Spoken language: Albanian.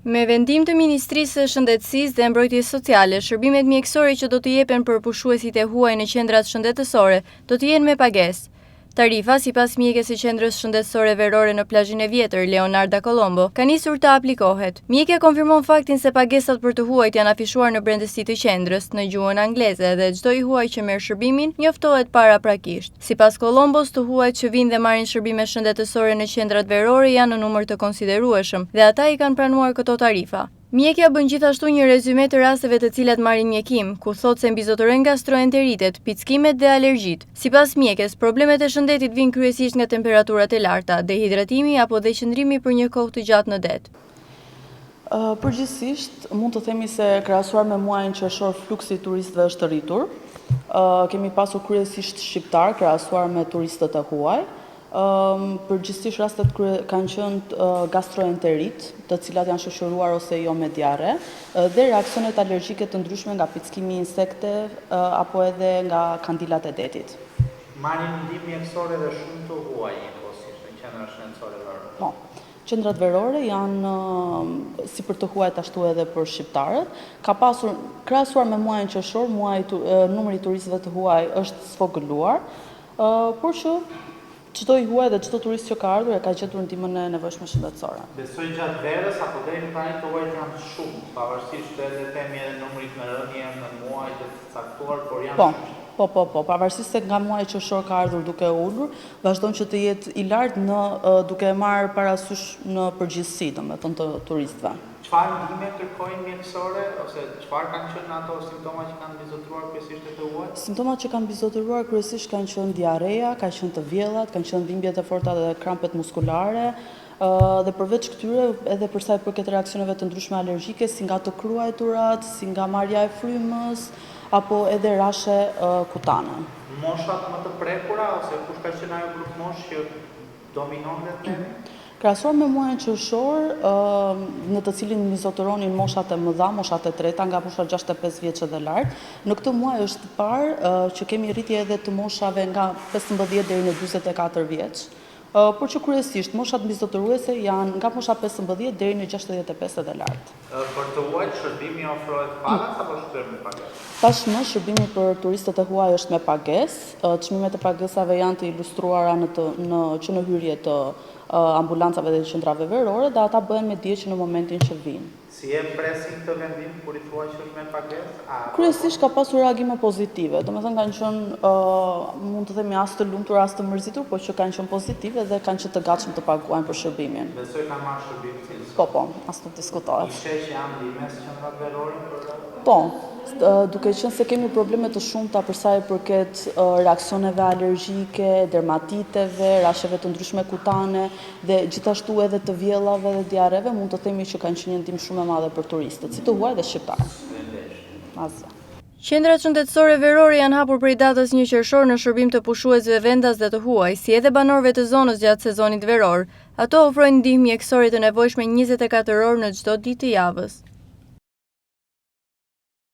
Me vendim të Ministrisë së Shëndetësisë dhe Mbrojtjes Sociale, shërbimet mjekësore që do të jepen për pushuesit e huaj në qendrat shëndetësore do të jenë me pagesë. Tarifa, sipas mjekes së qendrës shëndetësore verore në plazhin e vjetër Leonarda Colombo, ka nisur të aplikohet. Mjekja konfirmon faktin se pagesat për të huajt janë afishuar në brendësi të qendrës në gjuhën angleze dhe çdo i huaj që merr shërbimin njoftohet paraprakisht. Sipas Colombos, të huajt që vinë dhe marrin shërbime shëndetësore në qendrat verore janë në numër të konsiderueshëm dhe ata i kanë pranuar këto tarifa. Mjekja bën gjithashtu një rezume të rasteve të cilat marrin mjekim, ku thotë se mbizotërohen gastroenteritet, pickimet dhe alergjit. Sipas mjekes, problemet e shëndetit vijnë kryesisht nga temperaturat e larta, dehidratimi apo dhe qëndrimi për një kohë të gjatë në det. Përgjithsisht, mund të themi se krahasuar me muajin qershor, fluksi i turistëve është rritur. Kemi pasur kryesisht shqiptar krahasuar me turistët e huaj. Përgjithsisht rastet kanë qenë gastroenterit, të cilat janë shoqëruar ose jo me diare, dhe reaksionet alergjike të ndryshme nga pickimi i insekte apo edhe nga kandilat e detit. Marrin ndihmë mjekësore dhe shumë të huaj njëkohësisht në qendrat shëndetësore verore. Po. Qendrat verore janë si për të huajt ashtu edhe për shqiptarët. Ka pasur krahasuar me muajin qershor, numri i turistëve të huaj është sfogëluar, por që çdo i huaj dhe çdo turist që ka ardhur e ka gjetur ndihmën e nevojshme shëndetësore. Besoj gjatë verës apo deri në tani të huajt janë shumë, pavarësisht edhe themi edhe numrit me rënje në muaj të caktuar, por janë Po, pavarësisht se nga muaji qershor ka ardhur duke ulur, vazhdon që të jetë i lartë duke marrë parasysh në përgjithësi, domethënë të turistëve. Çfarë ndihme kërkojnë mjekësore ose çfarë kanë qenë ato simptoma që kanë mbizotëruar kryesisht të huajt? Simptomat që kanë mbizotëruar kryesisht kanë qenë diareja, kanë qenë të vjellat, kanë qenë dhimbjet e forta dhe krampet muskulare, dhe përveç këtyre edhe për sa i përket reaksioneve të ndryshme alergjike, si nga të kruajturat, si nga marrja e frymës, apo edhe rashe kutane. Moshat më të prekura ose kush ka qenë ajo grup moshë që dominon dhe Krahasuar me muajin qershor, në të cilin mbizotëronin moshat e mëdha, moshat e treta nga fusha 65 vjeç dhe lart, në këtë muaj është parë që kemi rritje edhe të moshave nga 15 deri në 44 vjeç, por që kryesisht moshat mbizotëruese janë nga mosha 15 deri në 65 dhe lart. Për të huajt shërbimi ofrohet pagas apo shtyr me pagesë? Tashmë shërbimi për turistët e huaj është me pagesë. Çmimet e pagesave janë të ilustruara që në hyrje të ambulancave dhe qendrave verore, dhe ata bëhen me dije që në momentin që vinë. Si e presin këtë vendim kur i thua që është me pagesë? Kryesisht ka pasur reagime pozitive, domethënë kanë qenë mund të themi as të lumtur as të mërzitur, por që kanë qenë pozitive dhe kanë qenë të gatshëm të paguajnë për shërbimin. Besoj ka marrë shërbim cilësor. Po, as nuk diskutohet. Ishte që janë ndihmes qendrat verore? Po, duke qenë se kemi probleme të shumta për sa i përket reaksioneve alergjike, dermatiteve, rasheve të ndryshme kutane dhe gjithashtu edhe të vjellave dhe diareve, mund të themi që kanë qenë një ndihmë shumë e madhe për turistët, si të huaj dhe shqiptarë. Qendrat shëndetësore verore janë hapur prej datës 1 qershor në shërbim të pushuesve vendas dhe të huaj, si edhe banorëve të zonës gjatë sezonit veror. Ato ofrojnë ndihmë mjekësore të nevojshme 24 orë në çdo ditë të javës.